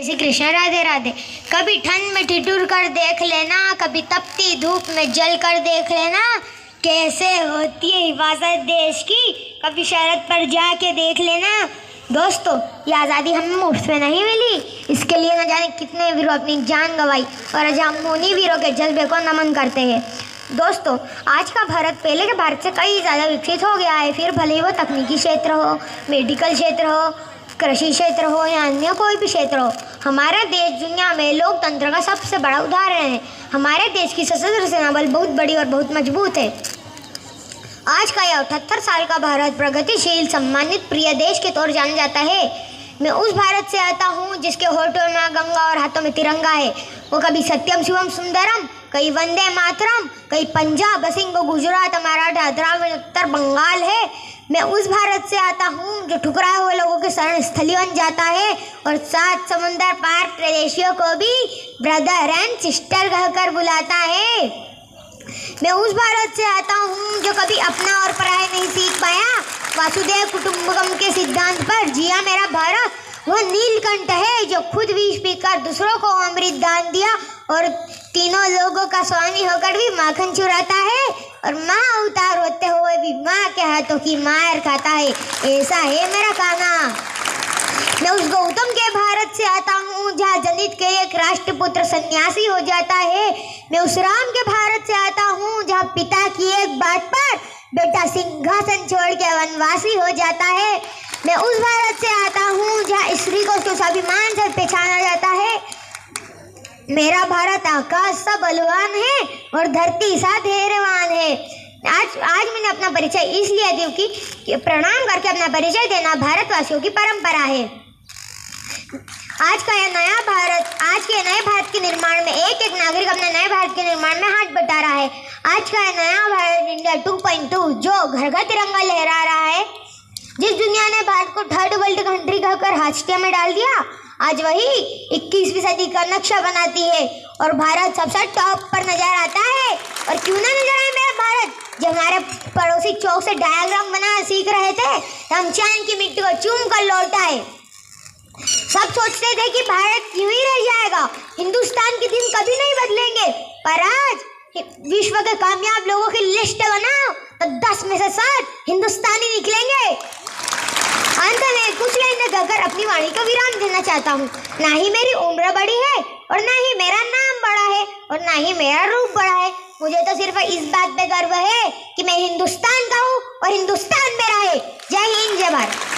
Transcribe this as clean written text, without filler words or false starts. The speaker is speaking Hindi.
श्री कृष्ण। राधे राधे। कभी ठंड में ठिठुर कर देख लेना, कभी तपती धूप में जल कर देख लेना, कैसे होती है हिफाजत देश की, कभी शरत पर जाके देख लेना। दोस्तों, ये आज़ादी हमें मुफ्त में नहीं मिली, इसके लिए न जाने कितने वीरों अपनी जान गंवाई और आज हम उन्हीं वीरों के जज्बे को नमन करते हैं। दोस्तों, आज का भारत पहले के भारत से कई ज़्यादा विकसित हो गया है। फिर भले ही वो तकनीकी क्षेत्र हो, मेडिकल क्षेत्र हो, कृषि क्षेत्र हो या अन्य कोई भी क्षेत्र हो, हमारा देश दुनिया में लोकतंत्र का सबसे बड़ा उदाहरण है। हमारे देश की सशस्त्र सेना बल बहुत बड़ी और बहुत मजबूत है। आज का यह 78 साल का भारत प्रगतिशील, सम्मानित, प्रिय देश के तौर जाना जाता है। मैं उस भारत से आता हूँ जिसके होठों में गंगा और हाथों में तिरंगा है। वो कभी सत्यम शिवम सुंदरम, कहीं वंदे मातरम, कहीं पंजाब, सिंह, गुजरात, मराठा, द्राविड़, उत्तर बंगाल है। मैं उस भारत से आता हूँ जो ठुकराए हुए लोगों के शरण स्थली बन जाता है और 7 समुंदर पार प्रदेशियों को भी ब्रदर एंड सिस्टर कहकर बुलाता है। मैं उस भारत से आता हूँ जो कभी अपना और पराया नहीं सीख पाया, वासुदेव कुटुंबकम के सिद्धांत पर जिया मेरा भारत। वह नीलकंठ है जो खुद विष पीकर दूसरों को अमृत दान दिया और तीनों लोगों का स्वामी होकर भी माखन चुराता है और माँ अवतार होते हुए भी माँ के हाथों की मार खाता है। ऐसा है मेरा कान्हा। मैं उस गौतम के भारत से आता हूँ जहाँ जनित के एक राष्ट्रपुत्र सन्यासी हो जाता है। मैं उस राम के भारत से आता हूँ जहाँ पिता की एक बात पर बेटा सिंहासन छोड़ के वनवासी हो जाता है। मैं उस भारत से आता हूँ जहाँ स्त्री को तो स्वाभिमान से पहचाना जाता है। मेरा भारत आकाश सा बलवान है और धरती सा धैर्यवान है। आज मैंने अपना परिचय इसलिए दिया कि प्रणाम करके अपना परिचय देना भारतवासियों की परंपरा है। आज के नए भारत के निर्माण में एक एक नागरिक अपने नए भारत के निर्माण में हाथ बटा रहा है। आज का नया भारत इंडिया 2.2 जो घर घर तिरंगा लहरा रहा है, जिस दुनिया ने भारत को थर्ड वर्ल्ड कंट्री कहकर हाशिए में डाल दिया, आज वही 21वीं सदी का नक्शा बनाती है और भारत सबसे टॉप पर नजर आता है। और क्यों ना नजर आए मेरा भारत, जब हमारे पड़ोसी चौक से डायग्राम बनाना सीख रहे थे, हम चांद की मिट्टी को चूम कर लौटाए। सब सोचते थे कि भारत यूं ही रह जाएगा, हिंदुस्तान के दिन कभी नहीं बदलेंगे, पर आज विश्व के कामयाब लोगों की लिस्ट बनाओ तो 10 में से 7 हिंदुस्तानी निकलेंगे। अंत में कुछ लाइन कहकर अपनी वाणी को विराम देना चाहता हूँ। ना ही मेरी उम्र बड़ी है और ना ही मेरा नाम बड़ा है और ना ही मेरा रूप बड़ा है। मुझे तो सिर्फ इस बात पे गर्व है कि मैं हिंदुस्तान का हूँ और हिंदुस्तान मेरा है। जय हिंद, जय भारत।